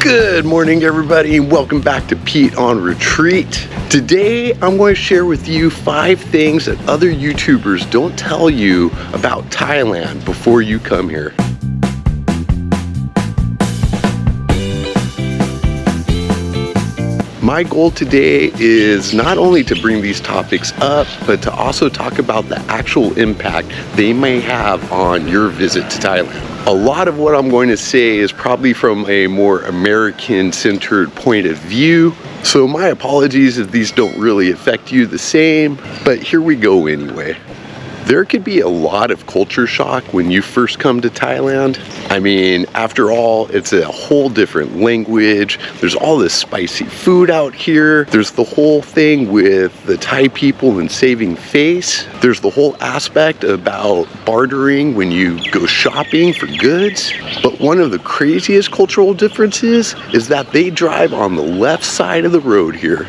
Good morning, everybody, and welcome back to Pete on Retreat. Today, I'm going to share with you 5 things that other YouTubers don't tell you about Thailand before you come here. My goal today is not only to bring these topics up, but to also talk about the actual impact they may have on your visit to Thailand. A lot of what I'm going to say is probably from a more American-centered point of view, so my apologies if these don't really affect you the same, but here we go anyway. There could be a lot of culture shock when you first come to Thailand. I mean, after all, it's a whole different language. There's all this spicy food out here. There's the whole thing with the Thai people and saving face. There's the whole aspect about bartering when you go shopping for goods. But one of the craziest cultural differences is that they drive on the left side of the road here.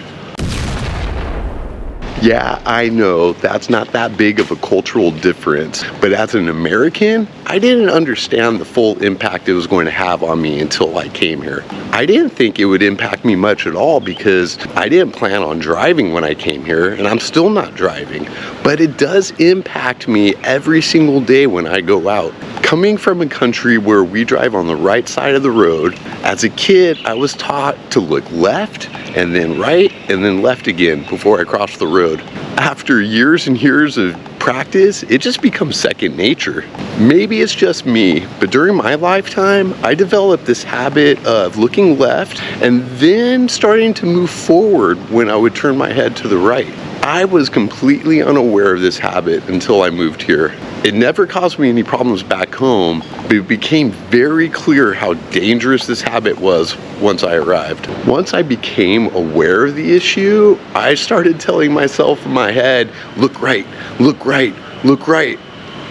Yeah, I know that's not that big of a cultural difference, but as an American, I didn't understand the full impact it was going to have on me until I came here. I didn't think it would impact me much at all because I didn't plan on driving when I came here, and I'm still not driving, but it does impact me every single day when I go out. Coming from a country where we drive on the right side of the road, as a kid, I was taught to look left and then right and then left again before I crossed the road. After years and years of practice, it just becomes second nature. Maybe it's just me, but during my lifetime, I developed this habit of looking left and then starting to move forward when I would turn my head to the right. I was completely unaware of this habit until I moved here. It never caused me any problems back home, but it became very clear how dangerous this habit was once I arrived. Once I became aware of the issue, I started telling myself in my head, look right, look right, look right.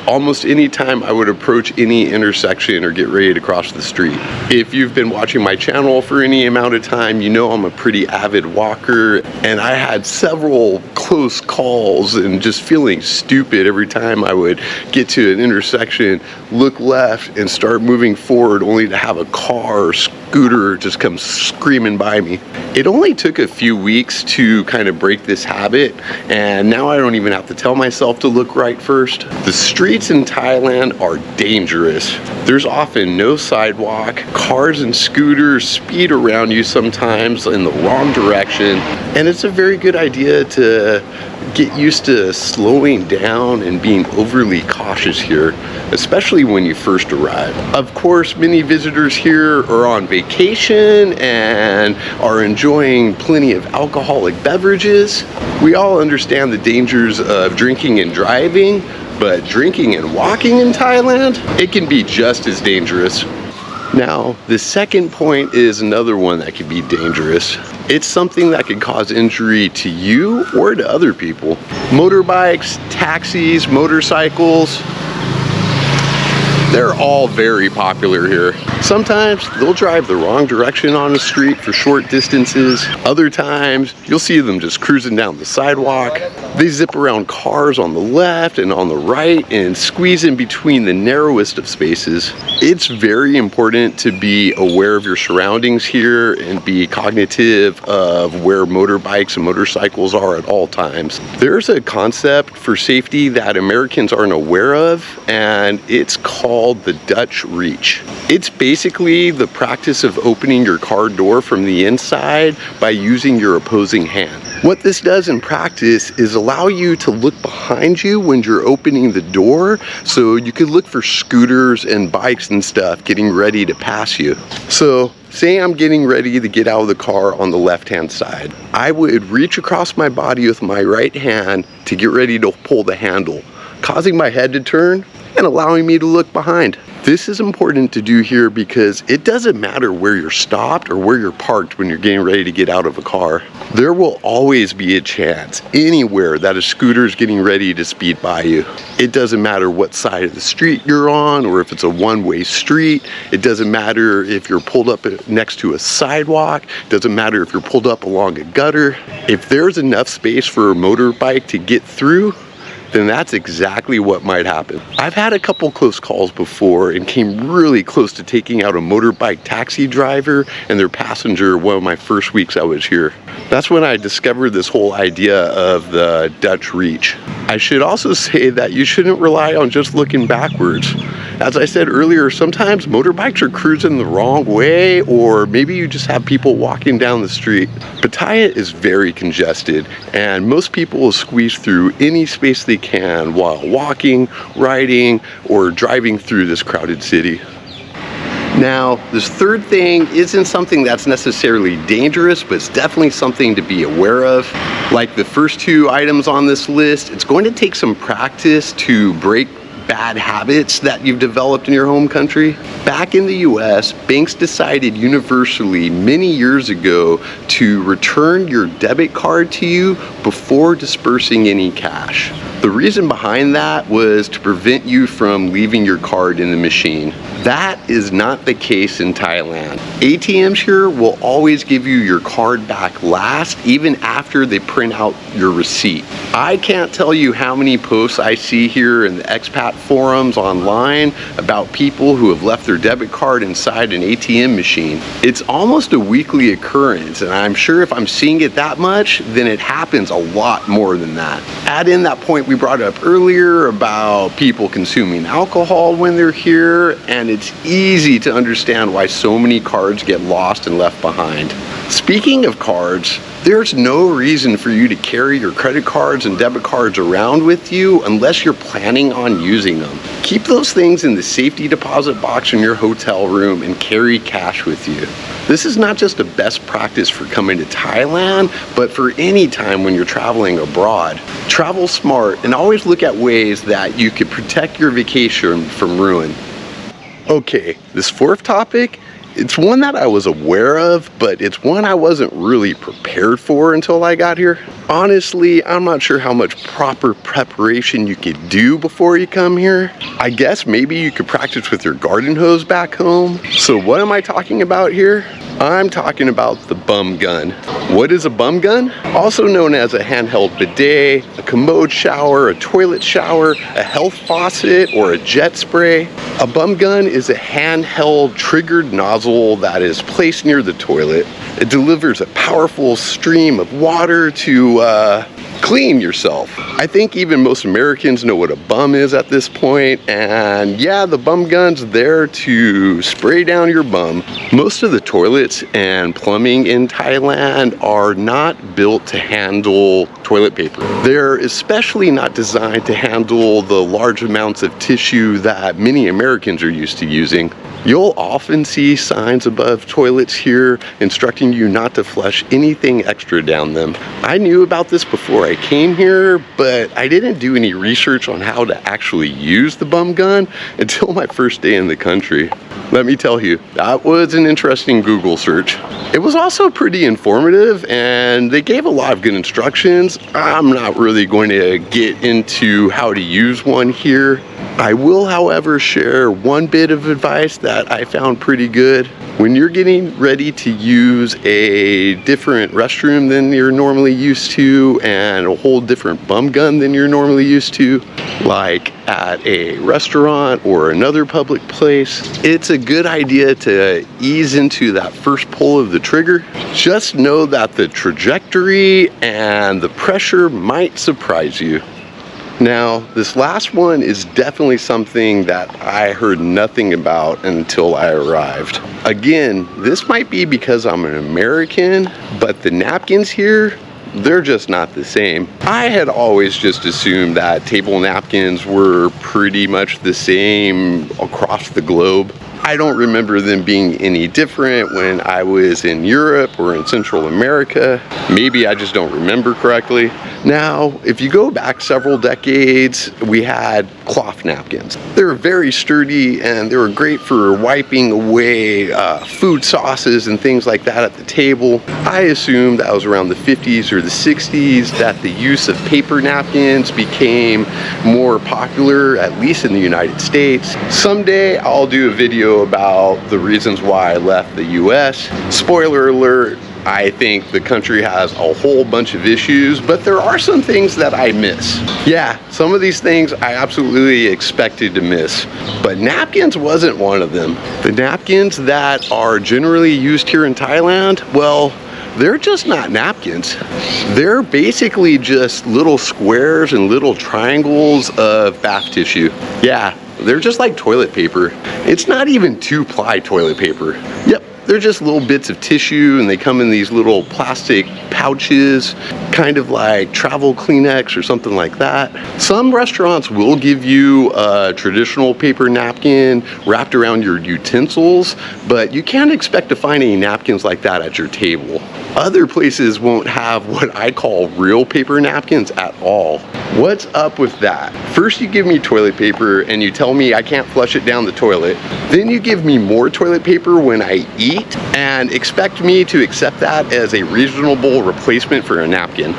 Almost any time I would approach any intersection or get ready to cross the street. If you've been watching my channel for any amount of time, you know I'm a pretty avid walker, and I had several close calls and just feeling stupid every time I would get to an intersection, look left and start moving forward only to have a car or scooter just come screaming by me. It only took a few weeks to kind of break this habit, and now I don't even have to tell myself to look right first. The streets in Thailand are dangerous. There's often no sidewalk. Cars and scooters speed around you sometimes in the wrong direction, and it's a very good idea to get used to slowing down and being overly cautious here, especially when you first arrive. Of course, many visitors here are on vacation and are enjoying plenty of alcoholic beverages. We all understand the dangers of drinking and driving, but drinking and walking in Thailand, it can be just as dangerous. Now, the second point is another one that can be dangerous. It's something that can cause injury to you or to other people. Motorbikes, taxis, motorcycles, they're all very popular here. Sometimes they'll drive the wrong direction on the street for short distances. Other times you'll see them just cruising down the sidewalk. They zip around cars on the left and on the right and squeeze in between the narrowest of spaces. It's very important to be aware of your surroundings here and be cognitive of where motorbikes and motorcycles are at all times. There's a concept for safety that Americans aren't aware of, and it's called the Dutch reach. It's basically the practice of opening your car door from the inside by using your opposing hand. What this does in practice is allow you to look behind you when you're opening the door, so you could look for scooters and bikes and stuff getting ready to pass you. So say I'm getting ready to get out of the car on the left-hand side. I would reach across my body with my right hand to get ready to pull the handle, causing my head to turn and allowing me to look behind. This is important to do here because it doesn't matter where you're stopped or where you're parked when you're getting ready to get out of a car. There will always be a chance anywhere that a scooter is getting ready to speed by you. It doesn't matter what side of the street you're on or if it's a one-way street. It doesn't matter if you're pulled up next to a sidewalk. It doesn't matter if you're pulled up along a gutter. If there's enough space for a motorbike to get through, then that's exactly what might happen. I've had a couple close calls before and came really close to taking out a motorbike taxi driver and their passenger one of my first weeks I was here. That's when I discovered this whole idea of the Dutch reach. I should also say that you shouldn't rely on just looking backwards. As I said earlier, sometimes motorbikes are cruising the wrong way, or maybe you just have people walking down the street. Pattaya is very congested, and most people will squeeze through any space they can while walking, riding, or driving through this crowded city. Now, this third thing isn't something that's necessarily dangerous, but it's definitely something to be aware of. Like the first two items on this list, it's going to take some practice to break bad habits that you've developed in your home country. Back in the US, banks decided universally many years ago to return your debit card to you before dispersing any cash. The reason behind that was to prevent you from leaving your card in the machine. That is not the case in Thailand. ATMs here will always give you your card back last, even after they print out your receipt. I can't tell you how many posts I see here in the expat forums online about people who have left their debit card inside an ATM machine. It's almost a weekly occurrence, and I'm sure if I'm seeing it that much, then it happens a lot more than that. Add in that point we brought up earlier about people consuming alcohol when they're here, and it's easy to understand why so many cards get lost and left behind. Speaking of cards, there's no reason for you to carry your credit cards and debit cards around with you unless you're planning on using them. Keep those things in the safety deposit box in your hotel room and carry cash with you. This is not just a best practice for coming to Thailand, but for any time when you're traveling abroad. Travel smart and always look at ways that you could protect your vacation from ruin. Okay, this fourth topic, it's one that I was aware of, but it's one I wasn't really prepared for until I got here. Honestly, I'm not sure how much proper preparation you could do before you come here. I guess maybe you could practice with your garden hose back home. So what am I talking about here? I'm talking about the bum gun. What is a bum gun? Also known as a handheld bidet, a commode shower, a toilet shower, a health faucet, or a jet spray. A bum gun is a handheld triggered nozzle that is placed near the toilet. It delivers a powerful stream of water to clean yourself. I think even most Americans know what a bum is at this point, and yeah, the bum gun's there to spray down your bum. Most of the toilets and plumbing in Thailand are not built to handle toilet paper. They're especially not designed to handle the large amounts of tissue that many Americans are used to using. You'll often see signs above toilets here instructing you not to flush anything extra down them. I knew about this before I came here, but I didn't do any research on how to actually use the bum gun until my first day in the country. Let me tell you, that was an interesting Google search. It was also pretty informative, and they gave a lot of good instructions. I'm not really going to get into how to use one here. I will, however, share one bit of advice that I found pretty good. When you're getting ready to use a different restroom than you're normally used to, and a whole different bum gun than you're normally used to, like at a restaurant or another public place, it's a good idea to ease into that first pull of the trigger. Just know that the trajectory and the pressure might surprise you. Now, this last one is definitely something that I heard nothing about until I arrived. Again, this might be because I'm an American, but the napkins here, they're just not the same. I had always just assumed that table napkins were pretty much the same across the globe. I don't remember them being any different when I was in Europe or in Central America. Maybe I just don't remember correctly. Now, if you go back several decades, we had cloth napkins. They were very sturdy and they were great for wiping away food sauces and things like that at the table. I assume that was around the 50s or the 60s that the use of paper napkins became more popular, at least in the United States. Someday I'll do a video about the reasons why I left the US. Spoiler alert, I think the country has a whole bunch of issues, but there are some things that I miss. Yeah, some of these things I absolutely expected to miss, but napkins wasn't one of them. The napkins that are generally used here in Thailand, well, they're just not napkins. They're basically just little squares and little triangles of bath tissue. Yeah, they're just like toilet paper. It's not even 2-ply toilet paper. Yep, they're just little bits of tissue, and they come in these little plastic pouches, kind of like travel Kleenex or something like that. Some restaurants will give you a traditional paper napkin wrapped around your utensils, but you can't expect to find any napkins like that at your table. Other places won't have what I call real paper napkins at all. What's up with that? First you give me toilet paper and you tell me I can't flush it down the toilet. Then you give me more toilet paper when I eat and expect me to accept that as a reasonable replacement for a napkin.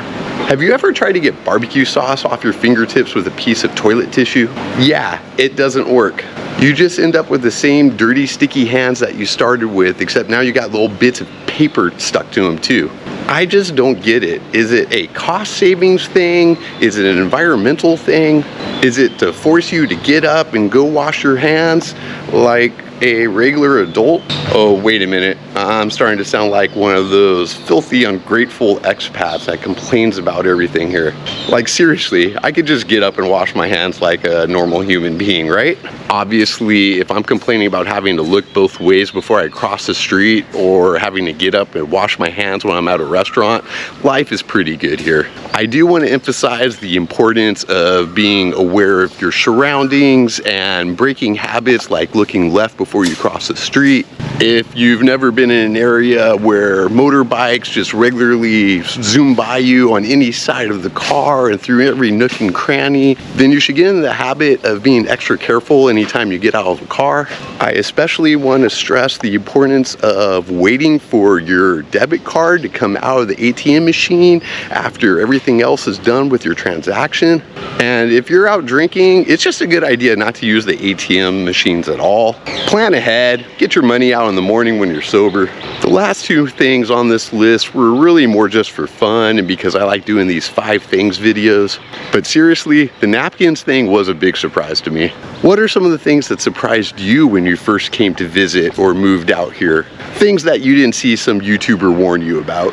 Have you ever tried to get barbecue sauce off your fingertips with a piece of toilet tissue? Yeah, it doesn't work. You just end up with the same dirty, sticky hands that you started with, except now you got little bits of paper stuck to them too. I just don't get it. Is it a cost savings thing? Is it an environmental thing? Is it to force you to get up and go wash your hands like a regular adult? Oh, wait a minute. I'm starting to sound like one of those filthy, ungrateful expats that complains about everything here. Like seriously, I could just get up and wash my hands like a normal human being, right? Obviously, if I'm complaining about having to look both ways before I cross the street or having to get up and wash my hands when I'm at a restaurant, life is pretty good here. I do want to emphasize the importance of being aware of your surroundings and breaking habits like looking left before you cross the street. If you've never been in an area where motorbikes just regularly zoom by you on any side of the car and through every nook and cranny, then you should get in the habit of being extra careful anytime you get out of the car. I especially want to stress the importance of waiting for your debit card to come out of the ATM machine after everything else is done with your transaction. And if you're out drinking, it's just a good idea not to use the ATM machines at all. Plan ahead, get your money out in the morning when you're sober. The last two things on this list were really more just for fun and because I like doing these 5 things videos. But seriously, the napkins thing was a big surprise to me. What are some of the things that surprised you when you first came to visit or moved out here? Things that you didn't see some YouTuber warn you about.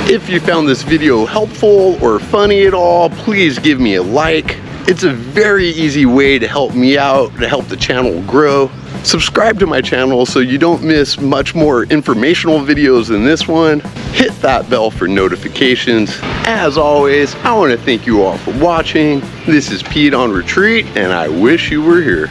If you found this video helpful or funny at all, please give me a like. It's a very easy way to help me out, to help the channel grow. Subscribe to my channel so you don't miss much more informational videos than this one. Hit that bell for notifications. As always, I want to thank you all for watching. This is Pete on Retreat, and I wish you were here.